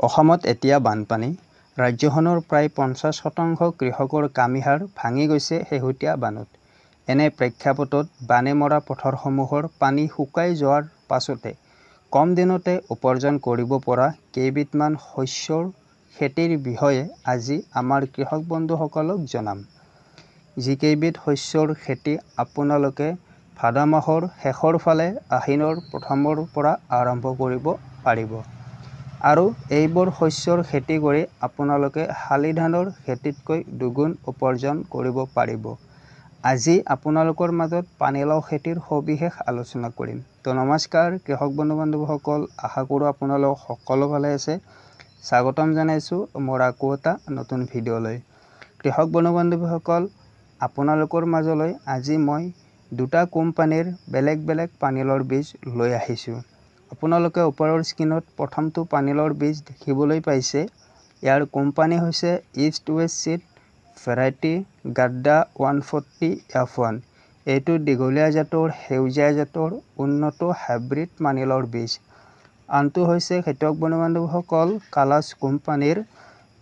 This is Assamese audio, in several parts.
অসমত এতিয়া বানপানী। ৰাজ্যখনৰ প্ৰায় 50% কৃষকৰ কামিহাড় ভাঙি গৈছে শেহতীয়া বানত। এনে প্ৰেক্ষাপটত বানে মৰা পথাৰসমূহৰ পানী শুকাই যোৱাৰ পাছতে কম দিনতে উপাৰ্জন কৰিব পৰা কেইবিধমান শস্যৰ খেতিৰ বিষয়ে আজি আমাৰ কৃষক বন্ধুসকলক জনাম। যিকেইবিধ শস্যৰ খেতি আপোনালোকে ভাদ মাহৰ শেষৰ ফালে আহিনৰ প্ৰথমৰ পৰা আৰম্ভ কৰিব পাৰিব। আৰু এইবোৰ শস্যৰ খেতি কৰি আপোনালোকে শালি ধানৰ খেতিতকৈ দুগুণ উপাৰ্জন কৰিব পাৰিব। আজি আপোনালোকৰ মাজত পানীলাও খেতিৰ সবিশেষ আলোচনা কৰিম। তো নমস্কাৰ কৃষক বন্ধু বান্ধৱীসকল, আশা কৰোঁ আপোনালোক সকলো ভালে আছে। স্বাগতম জনাইছোঁ মোৰ আকৌ এটা নতুন ভিডিঅ'লৈ। কৃষক বন্ধু বান্ধৱীসকল, আপোনালোকৰ মাজলৈ আজি মই দুটা কোম্পানীৰ বেলেগ বেলেগ পানীলাওৰ বীজ লৈ আহিছোঁ। আপোনালোকে ওপৰৰ স্ক্ৰীনত প্ৰথমটো পানীলাওৰ বীজ দেখিবলৈ পাইছে। ইয়াৰ কোম্পানী হৈছে ইষ্ট ৱেষ্ট চিড ভেৰাইটি গাড্ডা 140F1। এইটো দীঘলীয়া জাতৰ সেউজীয়া জাতৰ উন্নত হাইব্ৰিড পানীলাওৰ বীজ। আনটো হৈছে খেতিয়ক বন্ধু বান্ধৱীসকল কালাছ কোম্পানীৰ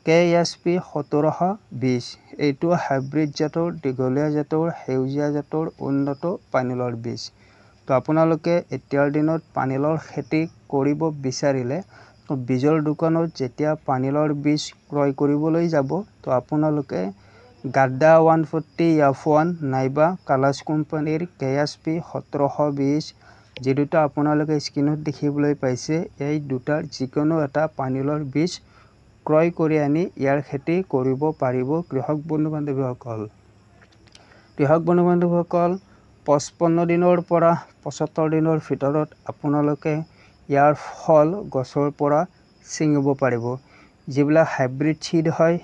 KSP 1700 বীজ। এইটো হাইব্ৰিড জাতৰ দীঘলীয়া জাতৰ সেউজীয়া জাতৰ উন্নত পানীলাওৰ বীজ। তো আপোনালোকে এতিয়াৰ দিনত পানীলাওৰ খেতি কৰিব বিচাৰিলে বীজৰ দোকানত যেতিয়া পানীলাওৰ বীজ ক্ৰয় কৰিবলৈ যাব, তো আপোনালোকে গাড্ডা 140F1 নাইবা কালাছ কোম্পানীৰ KSP 1700 বীজ, যি দুটা আপোনালোকে স্ক্ৰীনত দেখিবলৈ পাইছে, এই দুটাৰ যিকোনো এটা পানীলাওৰ বীজ ক্ৰয় কৰি আনি ইয়াৰ খেতি কৰিব পাৰিব কৃষক বন্ধু বান্ধৱীসকল। কৃষক বন্ধু বান্ধৱীসকল, 55 দিনৰ পৰা 75 দিনৰ ভিতৰত আপোনালোকে ইয়াৰ ফল গছৰ পৰা ছিঙিব পাৰিব। যিবিলাক হাইব্ৰিড চিড হয়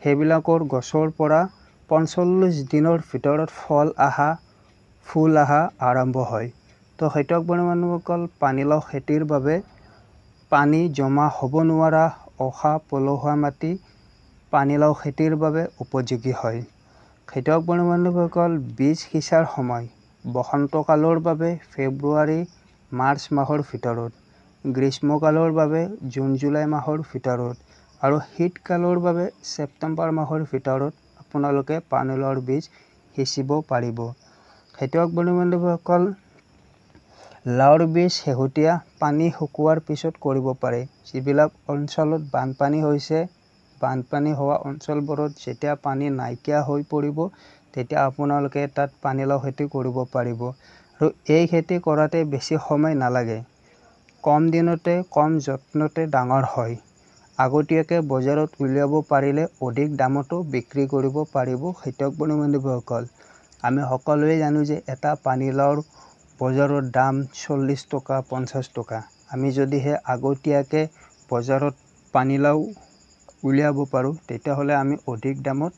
সেইবিলাকৰ গছৰ পৰা 45 দিনৰ ভিতৰত ফুল অহা আৰম্ভ হয়। তো খেতিয়ক বন্ধু বান্ধৱীসকল, পানীলাও খেতিৰ বাবে পানী জমা হ'ব নোৱাৰা অখা পলসুৱা মাটি পানীলাও খেতিৰ বাবে উপযোগী হয়। খেতিয়ক বন্ধু বান্ধৱীসকল, বীজ সিঁচাৰ সময় বসন্তকালৰ বাবে ফেব্ৰুৱাৰী মাৰ্চ মাহৰ ভিতৰত, গ্ৰীষ্মকালৰ বাবে জুন জুলাই মাহৰ ভিতৰত আৰু শীতকালৰ বাবে ছেপ্টেম্বৰ মাহৰ ভিতৰত আপোনালোকে পানীলাওৰ বীজ সিঁচিব পাৰিব। খেতিয়ক বন্ধু বান্ধৱীসকল, লাওৰ বীজ শেহতীয়া পানী শুকোৱাৰ পিছত কৰিব পাৰে। যিবিলাক অঞ্চলত বানপানী হৈছে, বানপানী হোৱা অঞ্চলবোৰত যেতিয়া পানী নাইকিয়া হৈ পৰিব, তেতিয়া আপোনালোকে তাত পানীলাও খেতি কৰিব পাৰিব। আৰু এই খেতি কৰাতে বেছি সময় নালাগে, কম দিনতে কম যত্নতে ডাঙৰ হয়। আগতীয়াকৈ বজাৰত উলিয়াব পাৰিলে অধিক দামতো বিক্ৰী কৰিব পাৰিব। খেতিয়ক বন্ধু বান্ধৱীসকল, আমি সকলোৱে জানো যে এটা পানীলাওৰ বজাৰৰ দাম 40 টকা 50 টকা। আমি যদিহে আগতীয়াকৈ বজাৰত পানীলাও উলিয়াব পাৰোঁ, তেতিয়াহ'লে আমি অধিক দামত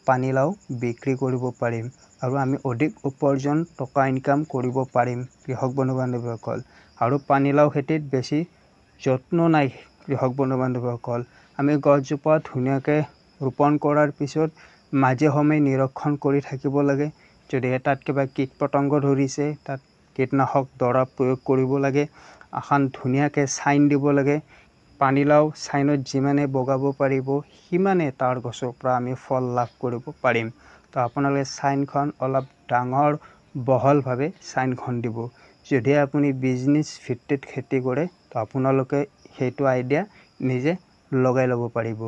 পানীলাও বিক্ৰী কৰিব পাৰিম আৰু আমি অধিক উপাৰ্জন টকা ইনকাম কৰিব পাৰিম কৃষক বন্ধু বান্ধৱীসকল। আৰু পানীলাও খেতিত বেছি যত্ন নাই কৃষক বন্ধু বান্ধৱীসকল। আমি গছজোপা ধুনীয়াকৈ ৰোপণ কৰাৰ পিছত মাজে সময়ে নিৰীক্ষণ কৰি থাকিব লাগে। যদিহে তাত কিবা কীট পতংগ ধৰিছে, তাত কীটনাশক দৰৱ প্ৰয়োগ কৰিব লাগে। এখন ধুনীয়াকৈ চাইন দিব লাগে। পানীলাও চাইনত যিমানে বগাব পাৰিব, সিমানে তাৰ গছৰ পৰা আমি ফল লাভ কৰিব পাৰিম। তো আপোনালোকে চাইনখন অলপ ডাঙৰ বহলভাৱে চাইনখন দিব। যদিহে আপুনি বিজনেছ ভিত্তিত খেতি কৰে, তো আপোনালোকে সেইটো আইডিয়া নিজে লগাই ল'ব পাৰিব।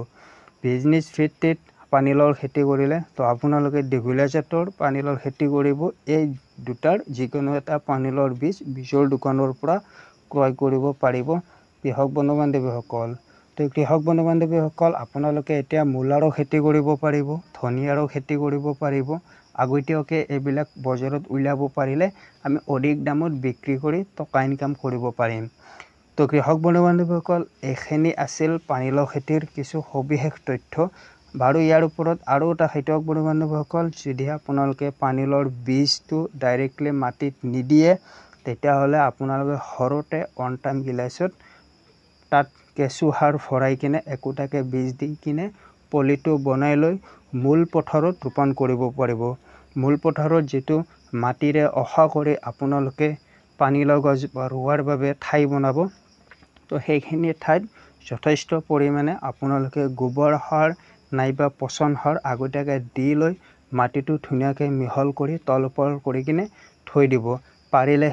বিজনেছ ভিত্তিত পানীলাওৰ খেতি কৰিলে তো আপোনালোকে দীঘলীয়া জাতৰ পানীলাওৰ খেতি কৰিব। এই দুটাৰ যিকোনো এটা পানীলাওৰ বীজৰ দোকানৰ পৰা ক্ৰয় কৰিব পাৰিব কৃষক বন্ধু বান্ধৱীসকল। তো কৃষক বন্ধু বান্ধৱীসকল, আপোনালোকে এতিয়া মূলাৰো খেতি কৰিব পাৰিব, ধনিয়াৰো খেতি কৰিব পাৰিব। আগতীয়াকৈ এইবিলাক বজাৰত উলিয়াব পাৰিলে আমি অধিক দামত বিক্ৰী কৰি টকা ইনকাম কৰিব পাৰিম। তো কৃষক বন্ধু বান্ধৱীসকল, এইখিনি আছিল পানীলাও খেতিৰ কিছু সবিশেষ তথ্য। বাৰু ইয়াৰ ওপৰত আৰু এটা খেতিয়ক বন্ধু বান্ধৱীসকল, যদিহে আপোনালোকে পানীলাওৰ বীজটো ডাইৰেক্টলি মাটিত নিদিয়ে, তেতিয়াহ'লে আপোনালোকে ঘৰতে অন টাইম গিলাচত তাত কেঁচু সাৰ ভৰাই কিনে একোটাকৈ বীজ দি কিনে পলিটো বনাই লৈ মূল পথাৰত ৰোপণ কৰিব পাৰিব। মূল পথাৰত যিটো মাটিৰে অখা কৰি আপোনালোকে পানীলাও গছ ৰোৱাৰ বাবে ঠাই বনাব, তো সেইখিনি ঠাইত যথেষ্ট পৰিমাণে আপোনালোকে গোবৰ সাৰ নাইবা পচন সাৰ আগতীয়াকৈ দি লৈ মাটিটো ধুনীয়াকৈ মিহল কৰি তল ওপৰ কৰি কিনে থৈ দিব। পাৰিলে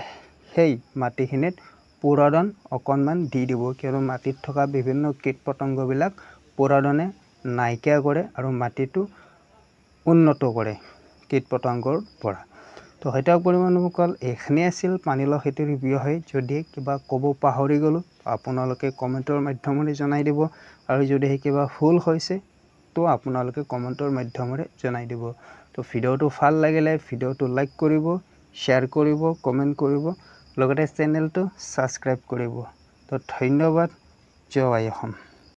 সেই মাটিখিনিত পুৰদন অকণমান দি দিব, কিয়নো মাটিত থকা বিভিন্ন কীট পতংগবিলাক পুৰদনে নাইকিয়া কৰে আৰু মাটিটো উন্নত কৰে কীট পতংগৰ পৰা। তো হয়তো বন্ধুসকল এইখিনি আছিল পানীলাও খেতিৰ বিষয়ে। যদি কিবা ক'ব পাহৰি গ'লোঁ আপোনালোকে কমেণ্টৰ মাধ্যমেৰে জনাই দিব, আৰু যদি কিবা ভুল হৈছে তো আপোনালোকে কমেণ্টৰ মাধ্যমেৰে জনাই দিব। তো ভিডিঅ'টো ভাল লাগিলে ভিডিঅ'টো লাইক কৰিব, শ্বেয়াৰ কৰিব, কমেণ্ট কৰিব, লগতে চেনেলটো ছাবস্ক্ৰাইব কৰিব। তো ধন্যবাদ। জয় আই অসম।